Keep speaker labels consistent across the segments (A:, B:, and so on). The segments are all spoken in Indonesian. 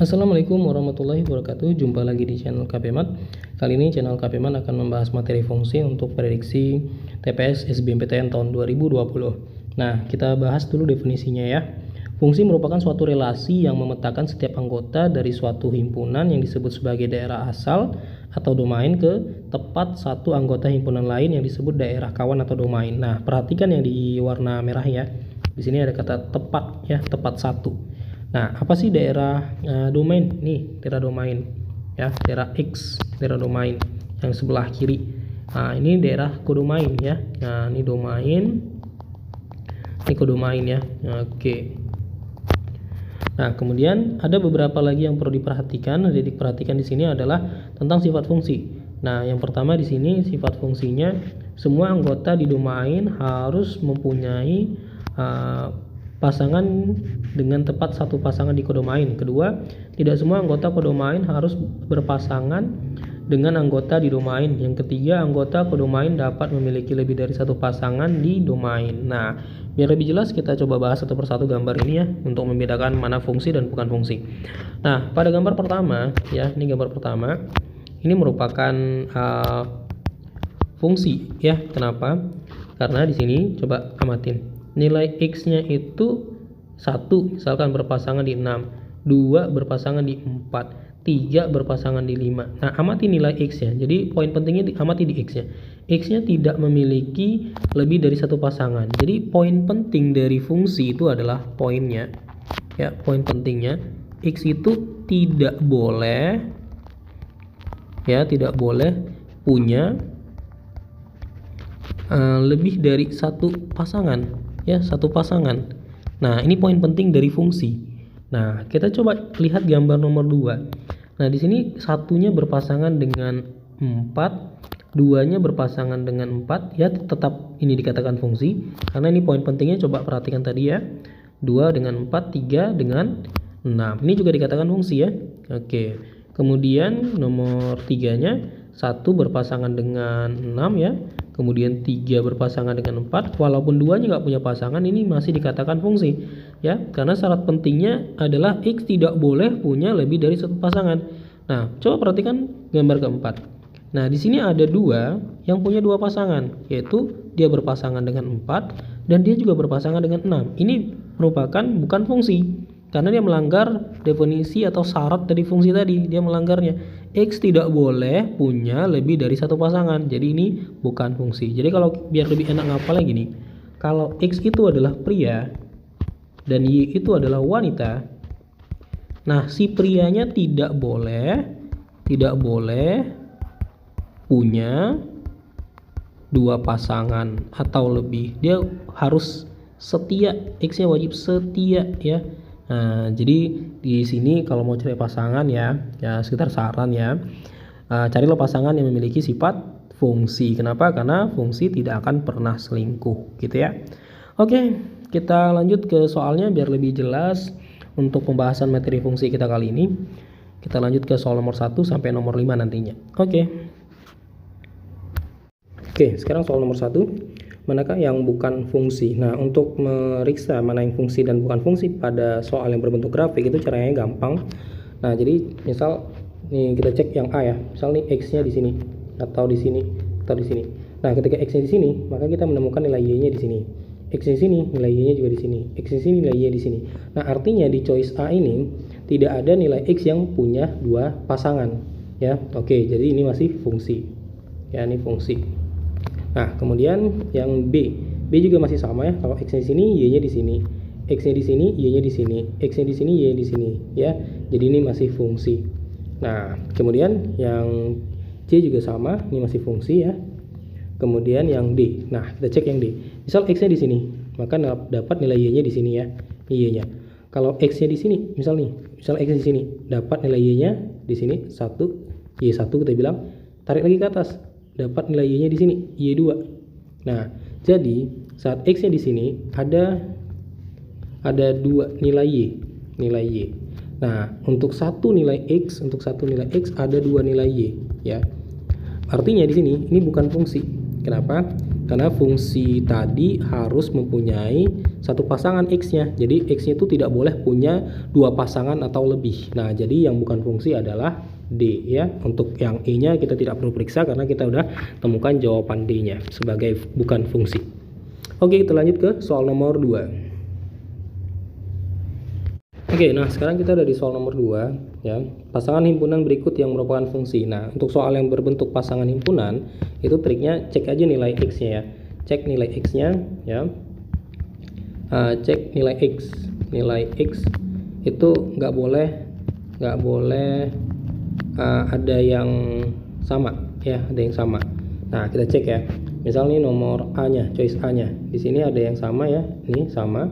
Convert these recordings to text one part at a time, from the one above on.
A: Assalamualaikum warahmatullahi wabarakatuh. Jumpa lagi di channel KPMat. Kali ini channel KPMat akan membahas materi fungsi untuk prediksi TPS SBMPTN tahun 2020. Nah, kita bahas dulu definisinya ya. Fungsi merupakan suatu relasi yang memetakan setiap anggota dari suatu himpunan yang disebut sebagai daerah asal atau domain ke tepat satu anggota himpunan lain yang disebut daerah kawan atau domain. Nah, perhatikan yang di warna merah ya. Di sini ada kata tepat ya, tepat satu. Nah, apa sih daerah domain? Nih, daerah domain ya, daerah X, daerah domain yang sebelah kiri. Nah, ini daerah kodomain ya. Nah, ini domain. Ini kodomain ya. Oke. Nah, kemudian ada beberapa lagi yang perlu diperhatikan. Jadi diperhatikan di sini adalah tentang sifat fungsi. Nah, yang pertama di sini sifat fungsinya semua anggota di domain harus mempunyai pasangan dengan tepat satu pasangan di kodomain. Kedua, tidak semua anggota kodomain harus berpasangan dengan anggota di domain. Yang ketiga, anggota kodomain dapat memiliki lebih dari satu pasangan di domain. Nah, biar lebih jelas kita coba bahas satu persatu gambar ini ya, untuk membedakan mana fungsi dan bukan fungsi. Nah, pada gambar pertama ya, ini gambar pertama. Ini merupakan fungsi ya. Kenapa? Karena di sini coba amatin. Nilai X-nya itu 1 misalkan berpasangan di 6, 2 berpasangan di 4, 3 berpasangan di 5. Nah, amati nilai X-nya. Jadi poin pentingnya amati di X-nya. X-nya tidak memiliki lebih dari satu pasangan. Jadi poin penting dari fungsi itu adalah poinnya. Ya, poin pentingnya X itu tidak boleh punya lebih dari satu pasangan. Ya, satu pasangan. Nah, ini poin penting dari fungsi. Nah, kita coba lihat gambar nomor 2. Nah, di sini satunya berpasangan dengan 4, duanya berpasangan dengan 4, ya tetap ini dikatakan fungsi. Karena ini poin pentingnya, coba perhatikan tadi ya. 2 dengan 4, 3 dengan 6. Ini juga dikatakan fungsi ya. Oke. Kemudian nomor 3-nya 1 berpasangan dengan 6 ya. Kemudian 3 berpasangan dengan 4, walaupun duanya nggak punya pasangan, ini masih dikatakan fungsi ya, karena syarat pentingnya adalah X tidak boleh punya lebih dari satu pasangan. Nah, coba perhatikan gambar keempat. Nah, di sini ada 2 yang punya 2 pasangan, yaitu dia berpasangan dengan 4 dan dia juga berpasangan dengan 6. Ini merupakan bukan fungsi karena dia melanggar definisi atau syarat dari fungsi tadi, dia melanggarnya. X tidak boleh punya lebih dari satu pasangan, jadi ini bukan fungsi. Jadi kalau biar lebih enak ngapalnya gini, kalau X itu adalah pria dan Y itu adalah wanita, nah si prianya tidak boleh punya 2 pasangan atau lebih. Dia harus setia, X-nya wajib setia ya. Nah, jadi di sini kalau mau cari pasangan ya sekitar saran ya, carilah pasangan yang memiliki sifat fungsi. Kenapa? Karena fungsi tidak akan pernah selingkuh gitu ya. Oke, kita lanjut ke soalnya biar lebih jelas untuk pembahasan materi fungsi kita kali ini. Kita lanjut ke soal nomor 1 sampai nomor 5 nantinya. Oke, sekarang soal nomor 1. Manakah yang bukan fungsi? Nah, untuk meriksa mana yang fungsi dan bukan fungsi pada soal yang berbentuk grafik itu caranya gampang. Nah, jadi misal nih kita cek yang A ya. Misal nih X-nya di sini atau di sini atau di sini. Nah, ketika X-nya di sini, maka kita menemukan nilai Y-nya di sini. X-nya di sini, nilai Y-nya juga di sini. X-nya di sini, nilai Y di sini. Nah, artinya di choice A ini tidak ada nilai X yang punya 2 pasangan, ya. Oke, jadi ini masih fungsi. Ya, ini fungsi. Nah, kemudian yang B juga masih sama ya. Kalau X-nya di sini, Y-nya di sini. X-nya di sini, Y-nya di sini. X-nya di sini, Y-nya di sini, ya. Jadi ini masih fungsi. Nah, kemudian yang C juga sama, ini masih fungsi ya. Kemudian yang D. Nah, kita cek yang D. Misal X-nya di sini, maka dapat nilai Y-nya di sini ya. Y-nya. Kalau X-nya di sini, misal X-nya di sini, dapat nilai Y-nya di sini 1, Y1 kita bilang. Tarik lagi ke atas, dapat nilai Y-nya di sini, Y2. Nah, jadi saat X-nya di sini ada 2 nilai Y. Nah, untuk satu nilai X ada 2 nilai Y, ya. Artinya di sini ini bukan fungsi. Kenapa? Karena fungsi tadi harus mempunyai satu pasangan X-nya. Jadi X-nya itu tidak boleh punya dua pasangan atau lebih. Nah, jadi yang bukan fungsi adalah D ya. Untuk yang E-nya kita tidak perlu periksa karena kita udah temukan jawaban D-nya sebagai bukan fungsi. Oke, kita lanjut ke soal nomor 2. Oke, nah sekarang kita ada di soal nomor 2 ya. Pasangan himpunan berikut yang merupakan fungsi. Nah, untuk soal yang berbentuk pasangan himpunan, itu triknya cek aja nilai X-nya ya. Cek nilai X-nya ya. Cek nilai X. Nilai X itu nggak boleh ada yang sama ya, ada yang sama. Nah, kita cek ya. Misal nih nomor A-nya, choice A-nya. Di sini ada yang sama ya. Ini sama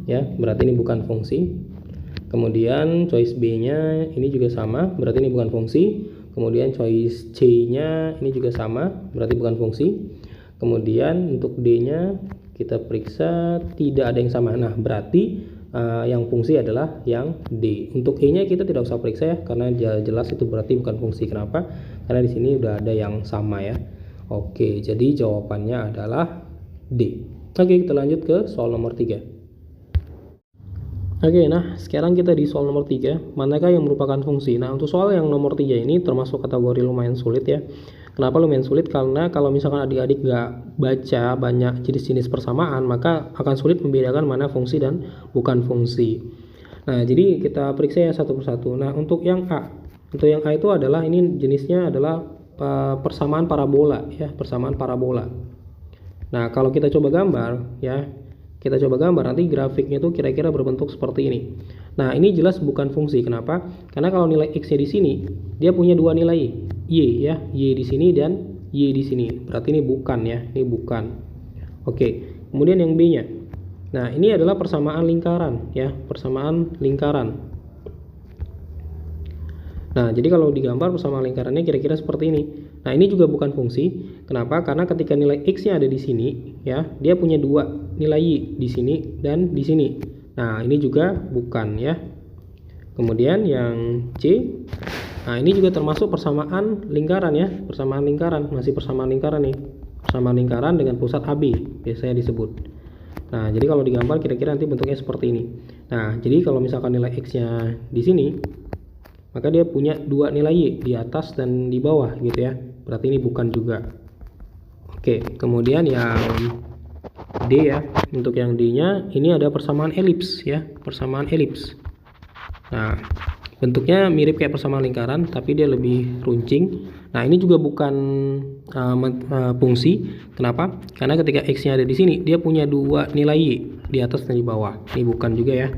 A: ya, berarti ini bukan fungsi. Kemudian choice B-nya ini juga sama, berarti ini bukan fungsi. Kemudian choice C-nya ini juga sama, berarti bukan fungsi. Kemudian untuk D-nya kita periksa tidak ada yang sama. Nah, berarti yang fungsi adalah yang D. Untuk E-nya kita tidak usah periksa ya, karena jelas itu berarti bukan fungsi. Kenapa? Karena di sini udah ada yang sama ya. Oke, jadi jawabannya adalah D. Oke, kita lanjut ke soal nomor 3. Oke, nah sekarang kita di soal nomor 3, manakah yang merupakan fungsi? Nah, untuk soal yang nomor 3 ini termasuk kategori lumayan sulit ya. Kenapa lumayan sulit? Karena kalau misalkan adik-adik nggak baca banyak jenis-jenis persamaan, maka akan sulit membedakan mana fungsi dan bukan fungsi. Nah, jadi kita periksa ya satu persatu. Nah, untuk yang A. Untuk yang A itu adalah, ini jenisnya adalah persamaan parabola ya, persamaan parabola. Nah, kalau kita coba gambar ya, kita coba gambar nanti grafiknya itu kira-kira berbentuk seperti ini. Nah, ini jelas bukan fungsi. Kenapa? Karena kalau nilai X-nya di sini, dia punya dua nilai Y ya, Y di sini dan Y di sini. Berarti ini bukan ya, ini bukan. Oke, kemudian yang B-nya. Nah, ini adalah persamaan lingkaran ya, persamaan lingkaran. Nah, jadi kalau digambar persamaan lingkarannya kira-kira seperti ini. Nah, ini juga bukan fungsi. Kenapa? Karena ketika nilai X-nya ada di sini, ya, dia punya dua nilai Y di sini dan di sini. Nah, ini juga bukan ya. Kemudian yang C, nah ini juga termasuk persamaan lingkaran ya, persamaan lingkaran, masih persamaan lingkaran nih. Persamaan lingkaran dengan pusat AB biasanya disebut. Nah, jadi kalau digambar kira-kira nanti bentuknya seperti ini. Nah, jadi kalau misalkan nilai X-nya di sini, maka dia punya dua nilai Y di atas dan di bawah gitu ya. Berarti ini bukan juga. Oke, kemudian yang D ya. Untuk yang D-nya ini ada persamaan elips ya, persamaan elips. Nah, bentuknya mirip kayak persamaan lingkaran tapi dia lebih runcing. Nah, ini juga bukan fungsi. Kenapa? Karena ketika X-nya ada di sini, dia punya dua nilai Y di atas dan di bawah. Ini bukan juga ya.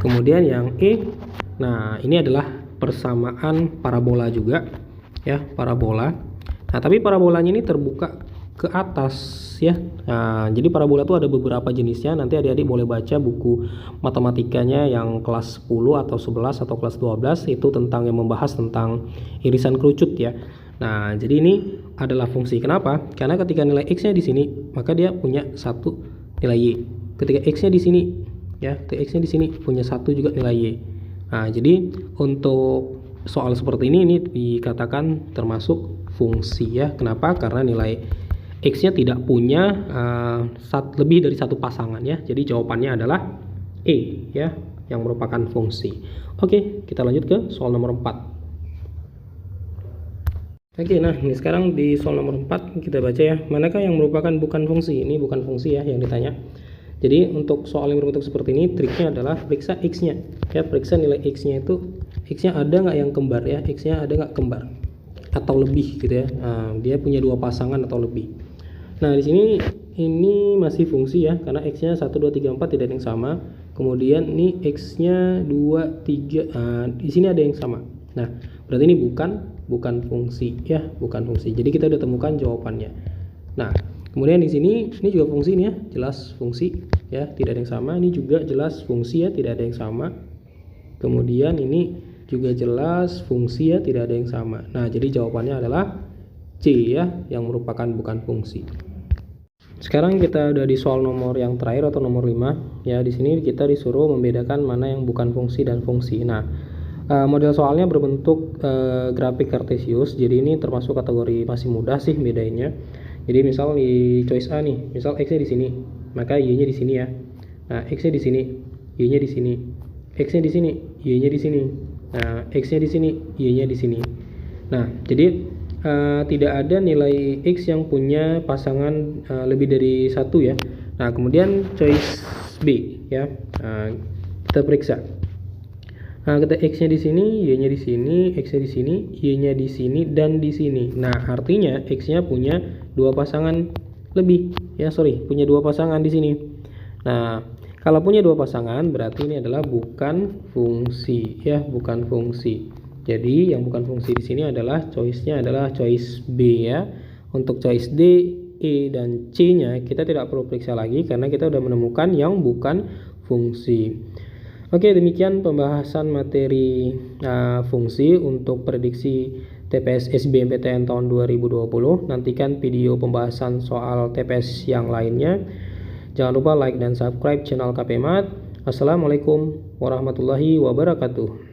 A: Kemudian yang E, nah ini adalah persamaan parabola juga ya, parabola. Nah, tapi parabolanya ini terbuka ke atas ya. Nah, jadi parabola itu ada beberapa jenisnya. Nanti adik-adik boleh baca buku matematikanya yang kelas 10 atau 11 atau kelas 12 itu tentang yang membahas tentang irisan kerucut ya. Nah, jadi ini adalah fungsi. Kenapa? Karena ketika nilai X-nya di sini, maka dia punya satu nilai Y. Ketika X-nya di sini ya, X-nya di sini punya satu juga nilai Y. Nah, jadi untuk soal seperti ini dikatakan termasuk fungsi ya. Kenapa? Karena nilai X-nya tidak punya lebih dari satu pasangan ya. Jadi jawabannya adalah E ya, yang merupakan fungsi. Oke, kita lanjut ke soal nomor 4. Oke, nah ini sekarang di soal nomor 4 kita baca ya. Manakah yang merupakan bukan fungsi? Ini bukan fungsi ya yang ditanya. Jadi untuk soal yang berbentuk seperti ini, triknya adalah periksa X-nya ya, periksa nilai X-nya itu, X-nya ada nggak yang kembar ya, X-nya ada nggak kembar atau lebih gitu ya. Nah, dia punya dua pasangan atau lebih. Nah, di sini ini masih fungsi ya, karena X-nya 1, 2, 3, 4 tidak ada yang sama. Kemudian ini X-nya 2, 3, di sini ada yang sama. Nah, berarti ini bukan fungsi ya, bukan fungsi. Jadi kita udah temukan jawabannya. Nah, kemudian di sini ini juga fungsi nih ya, jelas fungsi ya, tidak ada yang sama. Ini juga jelas fungsi ya, tidak ada yang sama. Kemudian ini juga jelas fungsi ya, tidak ada yang sama. Nah, jadi jawabannya adalah C ya, yang merupakan bukan fungsi. Sekarang kita udah di soal nomor yang terakhir atau nomor 5 ya. Di sini kita disuruh membedakan mana yang bukan fungsi dan fungsi. Nah, model soalnya berbentuk grafik kartesius. Jadi ini termasuk kategori masih mudah sih bedainnya. Jadi misal di choice A nih, misal X-nya di sini, maka Y-nya di sini ya. Nah, X-nya di sini, Y-nya di sini. X-nya di sini, Y-nya di sini. Nah, X-nya di sini, Y-nya di sini. Nah, jadi tidak ada nilai X yang punya pasangan lebih dari satu ya. Nah, kemudian choice B ya. Kita periksa. Nah, kita X-nya di sini, Y-nya di sini, X-nya di sini, Y-nya di sini, dan di sini. Nah, artinya X-nya punya dua pasangan lebih. Punya dua pasangan di sini. Nah, kalau punya dua pasangan, berarti ini adalah bukan fungsi, ya, bukan fungsi. Jadi, yang bukan fungsi di sini adalah choice-nya adalah choice B ya. Untuk choice D, E, dan C-nya kita tidak perlu periksa lagi karena kita sudah menemukan yang bukan fungsi. Oke, demikian pembahasan materi fungsi untuk prediksi TPS SBMPTN tahun 2020. Nantikan video pembahasan soal TPS yang lainnya. Jangan lupa like dan subscribe channel KP Mat. Assalamualaikum warahmatullahi wabarakatuh.